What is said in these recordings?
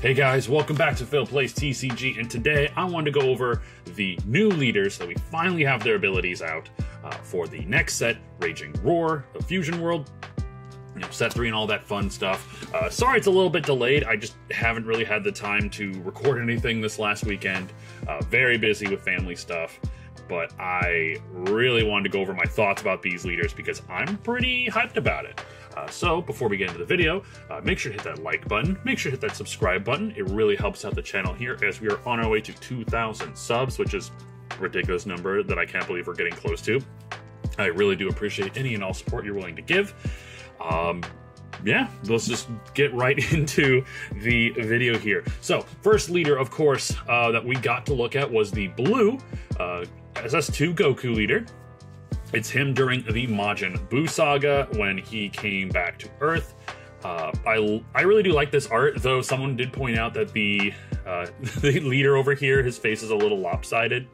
Hey guys, welcome back to Phil Plays TCG, and today I wanted to go over the new leaders that we finally have their abilities out for the next set, Raging Roar, the Fusion World, set 3 and all that fun stuff. Sorry it's a little bit delayed, I just haven't really had the time to record anything this last weekend. Very busy with family stuff, but I really wanted to go over my thoughts about these leaders because I'm pretty hyped about it. So before we get into the video, make sure to hit that like button, make sure to hit that subscribe button. It really helps out the channel here as we are on our way to 2,000 subs, which is a ridiculous number that I can't believe we're getting close to. I really do appreciate any and all support you're willing to give. Yeah, let's just get right into the video here. So, first leader, of course, that we got to look at was the blue SS2 Goku leader. It's him during the Majin Buu saga when he came back to Earth. I really do like this art, though someone did point out that the leader over here, his face is a little lopsided.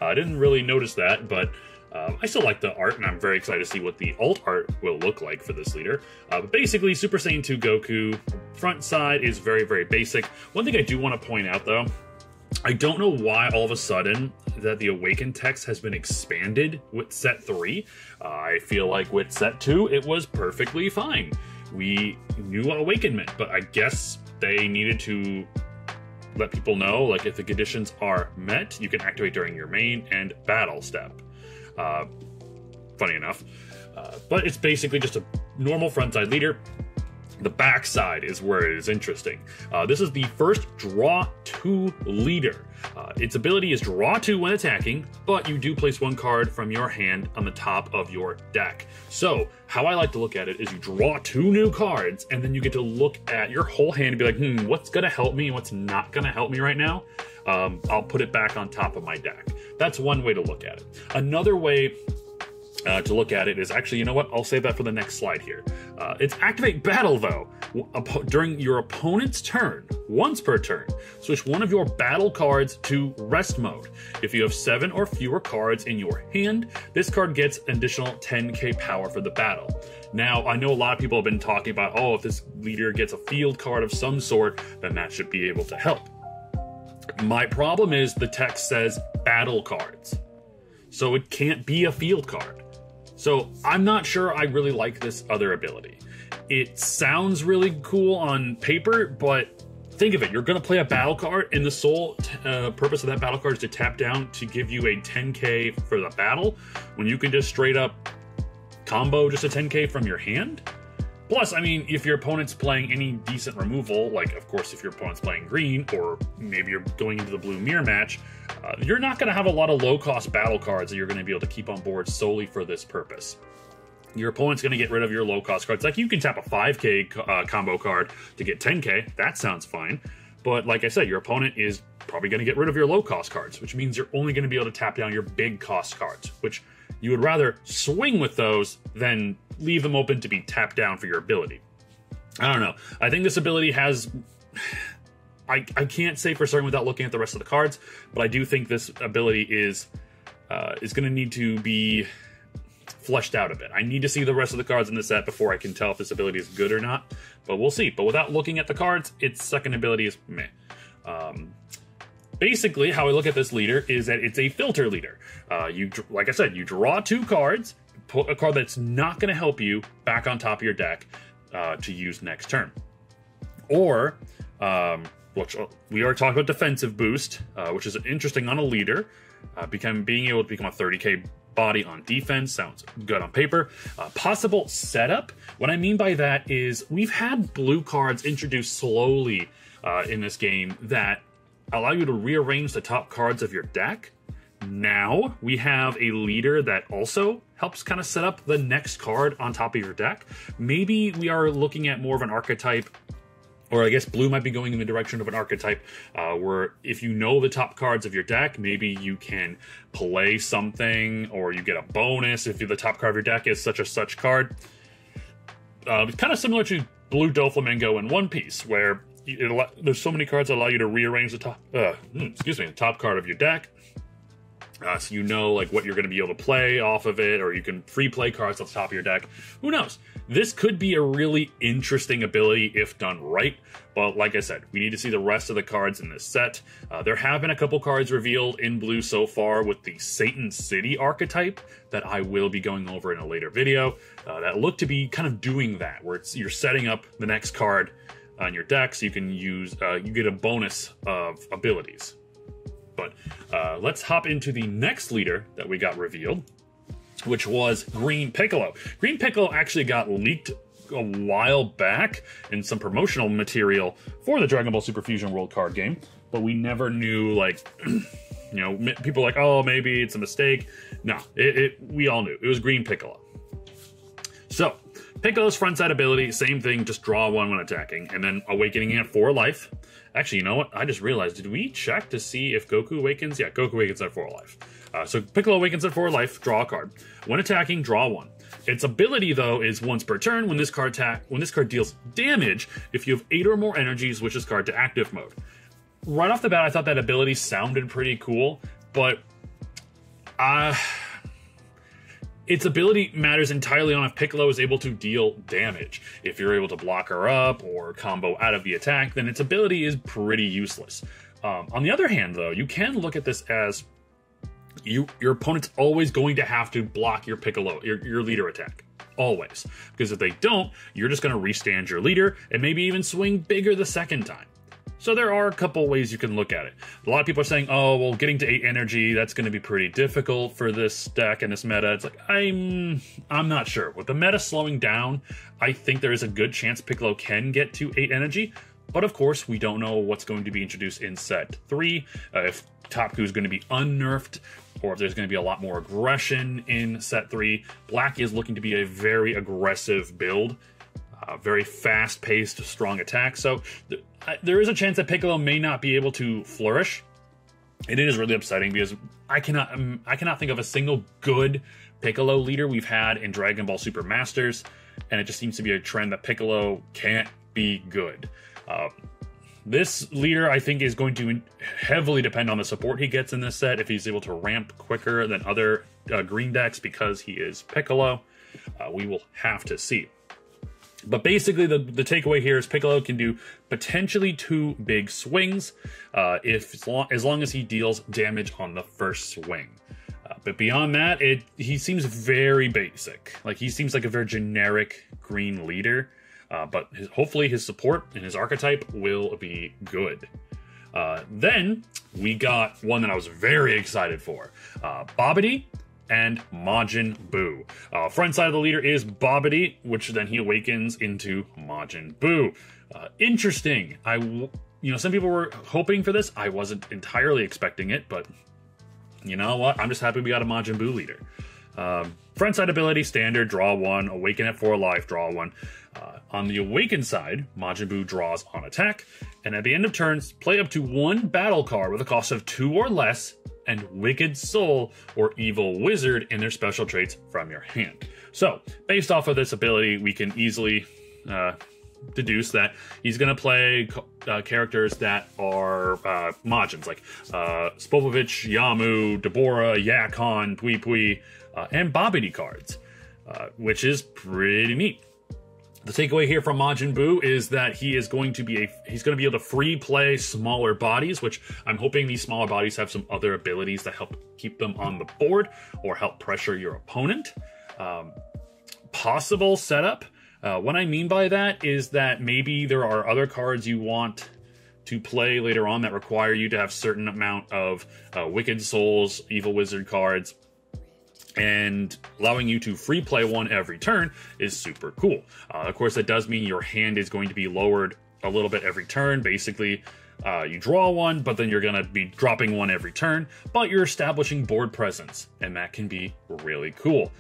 I didn't really notice that, but I still like the art, and I'm very excited to see what the alt art will look like for this leader. But basically, Super Saiyan 2 Goku, front side is very, very basic. One thing I do want to point out, though, I don't know why all of a sudden that the Awaken text has been expanded with set 3. I feel like with set 2, it was perfectly fine. We knew what Awaken meant, but I guess they needed to let people know, like, if the conditions are met, you can activate during your main and battle step. Funny enough. But it's basically just a normal frontside leader. The back side is where it is interesting. This is the first Draw 2 leader. Its ability is Draw 2 when attacking, but you do place 1 card from your hand on the top of your deck. So, how I like to look at it is you draw 2 new cards, and then you get to look at your whole hand and be like, what's gonna help me and what's not gonna help me right now? I'll put it back on top of my deck. That's one way to look at it. Another way to look at it is actually, you know what? I'll save that for the next slide here. It's Activate Battle, though. During your opponent's turn, once per turn, switch one of your battle cards to rest mode. If you have 7 or fewer cards in your hand, this card gets an additional 10k power for the battle. Now, I know a lot of people have been talking about, oh, if this leader gets a field card of some sort, then that should be able to help. My problem is the text says battle cards, so it can't be a field card. So I'm not sure I really like this other ability. It sounds really cool on paper, but think of it. You're going to play a battle card, and the sole purpose of that battle card is to tap down to give you a 10k for the battle, when you can just straight up combo just a 10k from your hand. Plus, I mean, if your opponent's playing any decent removal, like, of course, if your opponent's playing green, or maybe you're going into the blue mirror match, you're not going to have a lot of low-cost battle cards that you're going to be able to keep on board solely for this purpose. Your opponent's going to get rid of your low-cost cards. Like, you can tap a 5k combo card to get 10k. That sounds fine. But like I said, your opponent is probably going to get rid of your low-cost cards, which means you're only going to be able to tap down your big-cost cards, which you would rather swing with those than leave them open to be tapped down for your ability. I don't know. I think this ability has... I can't say for certain without looking at the rest of the cards, but I do think this ability is going to need to be fleshed out a bit. I need to see the rest of the cards in the set before I can tell if this ability is good or not, but we'll see. But without looking at the cards, its second ability is meh. Basically, how I look at this leader is that it's a filter leader. Like I said, you draw 2 cards, put a card that's not going to help you back on top of your deck to use next turn. Or, which we are talking about defensive boost, which is interesting on a leader. Being able to become a 30k body on defense sounds good on paper. Possible setup. What I mean by that is we've had blue cards introduced slowly in this game that allow you to rearrange the top cards of your deck. Now we have a leader that also helps kind of set up the next card on top of your deck. Maybe we are looking at more of an archetype, or I guess blue might be going in the direction of an archetype where if you know the top cards of your deck, maybe you can play something, or you get a bonus if the top card of your deck is such a such card. It's kind of similar to Blue Doflamingo in One Piece, where there's so many cards that allow you to rearrange the top, the top card of your deck. So you know like what you're going to be able to play off of it, or you can free play cards off the top of your deck. Who knows? This could be a really interesting ability if done right. But like I said, we need to see the rest of the cards in this set. There have been a couple cards revealed in blue so far with the Satan City archetype that I will be going over in a later video that look to be kind of doing that, where you're setting up the next card on your deck so you can use, you get a bonus of abilities. But let's hop into the next leader that we got revealed, which was Green Piccolo. Green Piccolo actually got leaked a while back in some promotional material for the Dragon Ball Super Fusion World card game, but we never knew, like, you know, people were like, oh, maybe it's a mistake. No, we all knew. It was Green Piccolo. So, Piccolo's frontside ability, same thing, just draw one when attacking, and then awakening at 4 life. Actually, you know what? I just realized, did we check to see if Goku awakens? Yeah, Goku awakens at 4 life. So Piccolo awakens at 4 life, draw a card. When attacking, draw 1. Its ability, though, is once per turn. When this card deals damage, if you have 8 or more energy, switch this card to active mode. Right off the bat, I thought that ability sounded pretty cool, but its ability matters entirely on if Piccolo is able to deal damage. If you're able to block her up or combo out of the attack, then its ability is pretty useless. On the other hand, though, you can look at this as your opponent's always going to have to block your Piccolo, your leader attack. Always. Because if they don't, you're just going to restand your leader and maybe even swing bigger the second time. So there are a couple ways you can look at it. A lot of people are saying, oh, well, getting to 8 energy, that's going to be pretty difficult for this deck and this meta. It's like, I'm not sure. With the meta slowing down, I think there is a good chance Piccolo can get to 8 energy. But of course, we don't know what's going to be introduced in set 3, if Topku is going to be unnerfed, or if there's going to be a lot more aggression in set 3. Black is looking to be a very aggressive build. Very fast-paced, strong attack. So there is a chance that Piccolo may not be able to flourish. And it is really upsetting because I cannot think of a single good Piccolo leader we've had in Dragon Ball Super Masters, and it just seems to be a trend that Piccolo can't be good. This leader, I think, is going to heavily depend on the support he gets in this set, if he's able to ramp quicker than other green decks because he is Piccolo. We will have to see. But basically, the takeaway here is Piccolo can do potentially 2 big swings as long as he deals damage on the first swing. But beyond that, he seems very basic. Like, he seems like a very generic green leader. But hopefully his support and his archetype will be good. Then we got one that I was very excited for. Babidi and Majin Buu. Front side of the leader is Babidi, which then he awakens into Majin Buu. Interesting. Some people were hoping for this. I wasn't entirely expecting it, but you know what? I'm just happy we got a Majin Buu leader. Front side ability, standard, draw 1, awaken at 4 life, draw 1. On the awaken side, Majin Buu draws on attack, and at the end of turns, play up to 1 battle card with a cost of 2 or less, and Wicked Soul or Evil Wizard in their special traits from your hand. So, based off of this ability, we can easily deduce that he's going to play characters that are Majins, like Spopovich, Yamu, Deborah, Yakon, Pui Pui, and Babidi cards, which is pretty neat. The takeaway here from Majin Buu is that he's going to be able to free play smaller bodies, which I'm hoping these smaller bodies have some other abilities that help keep them on the board or help pressure your opponent. Possible setup. What I mean by that is that maybe there are other cards you want to play later on that require you to have certain amount of Wicked Souls, Evil Wizard cards, and allowing you to free play one every turn is super cool. Of course, that does mean your hand is going to be lowered a little bit every turn. Basically, you draw one, but then you're going to be dropping one every turn, but you're establishing board presence, and that can be really cool.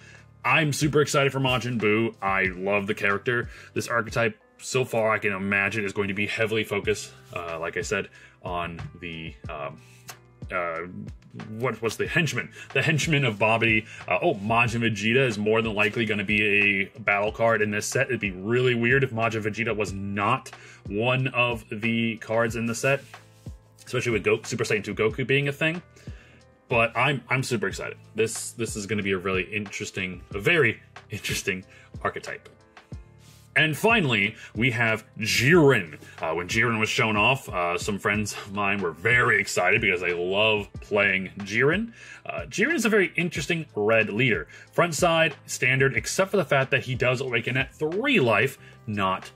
I'm super excited for Majin Buu. I love the character. This archetype, so far, I can imagine is going to be heavily focused, like I said, on the what was the henchman? The henchman of Babidi. Majin Vegeta is more than likely going to be a battle card in this set. It'd be really weird if Majin Vegeta was not one of the cards in the set, especially with Super Saiyan 2 Goku being a thing. but I'm super excited. This is going to be a very interesting archetype. And finally, we have Jiren. When Jiren was shown off, some friends of mine were very excited because they love playing Jiren. Jiren is a very interesting red leader. Front side, standard, except for the fact that he does awaken at 3 life, not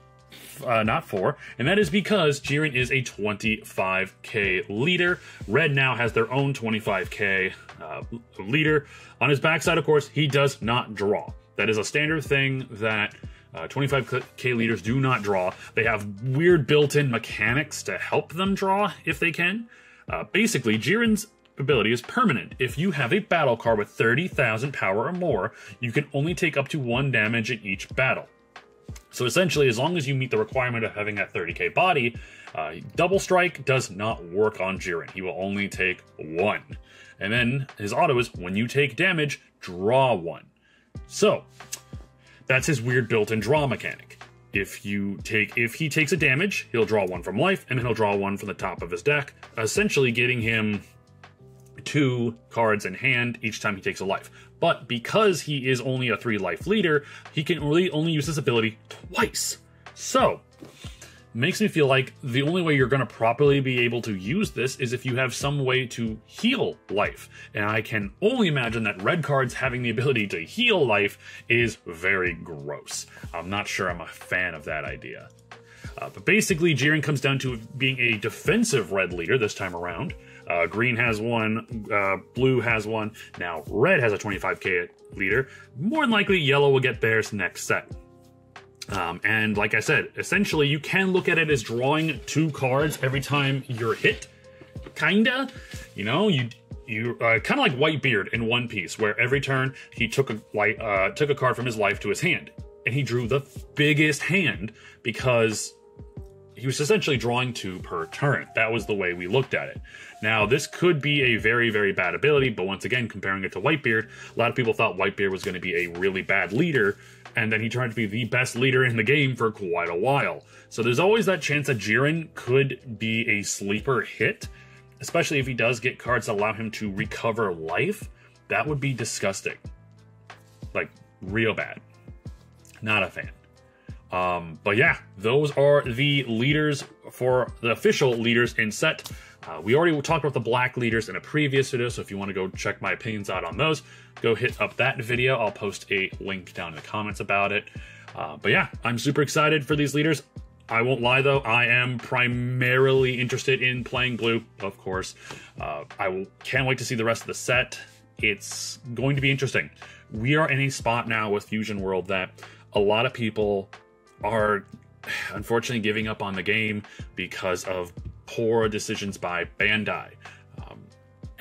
4. And that is because Jiren is a 25k leader. Red now has their own 25k leader. On his backside, of course, he does not draw. That is a standard thing that 25k leaders do not draw. They have weird built-in mechanics to help them draw if they can. Basically, Jiren's ability is permanent. If you have a battle card with 30,000 power or more, you can only take up to 1 damage in each battle. So essentially, as long as you meet the requirement of having that 30k body, double strike does not work on Jiren. He will only take 1. And then his auto is, when you take damage, draw 1. So that's his weird built-in draw mechanic. If he takes a damage, he'll draw 1 from life, and then he'll draw 1 from the top of his deck, essentially getting him 2 cards in hand each time he takes a life. But because he is only a 3 life leader, he can really only use this ability twice. So, makes me feel like the only way you're going to properly be able to use this is if you have some way to heal life. And I can only imagine that red cards having the ability to heal life is very gross. I'm not sure I'm a fan of that idea. But basically, Jiren comes down to being a defensive red leader this time around. Green has 1, blue has 1, now red has a 25k leader. More than likely, yellow will get theirs next set. And like I said, essentially you can look at it as drawing 2 cards every time you're hit. Kinda. You know, you kind of like Whitebeard in One Piece, where every turn he took a card from his life to his hand. And he drew the biggest hand because he was essentially drawing 2 per turn. That was the way we looked at it. Now, this could be a very, very bad ability, but once again, comparing it to Whitebeard, a lot of people thought Whitebeard was going to be a really bad leader, and then he turned to be the best leader in the game for quite a while. So there's always that chance that Jiren could be a sleeper hit, especially if he does get cards that allow him to recover life. That would be disgusting. Like, real bad. Not a fan. But yeah, those are the leaders for the official leaders in set. We already talked about the black leaders in a previous video, so if you want to go check my opinions out on those, go hit up that video. I'll post a link down in the comments about it. But yeah, I'm super excited for these leaders. I won't lie though, I am primarily interested in playing blue, of course. Can't wait to see the rest of the set. It's going to be interesting. We are in a spot now with Fusion World that a lot of people are unfortunately giving up on the game because of poor decisions by Bandai.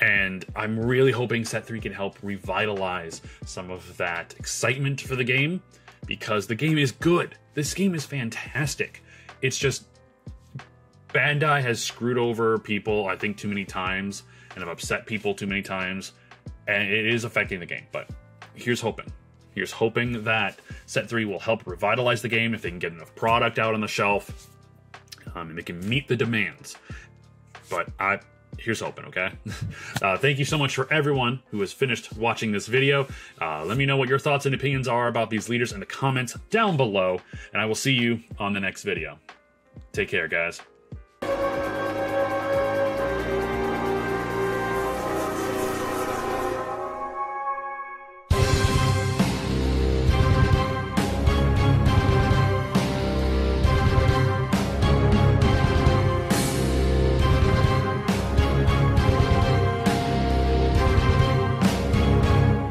And I'm really hoping Set 3 can help revitalize some of that excitement for the game, because the game is good. This game is fantastic. It's just Bandai has screwed over people, I think, too many times, and have upset people too many times, and it is affecting the game. But here's hoping. Here's hoping that Set 3 will help revitalize the game if they can get enough product out on the shelf, and they can meet the demands. But here's hoping, okay? Thank you so much for everyone who has finished watching this video. Let me know what your thoughts and opinions are about these leaders in the comments down below, and I will see you on the next video. Take care, guys.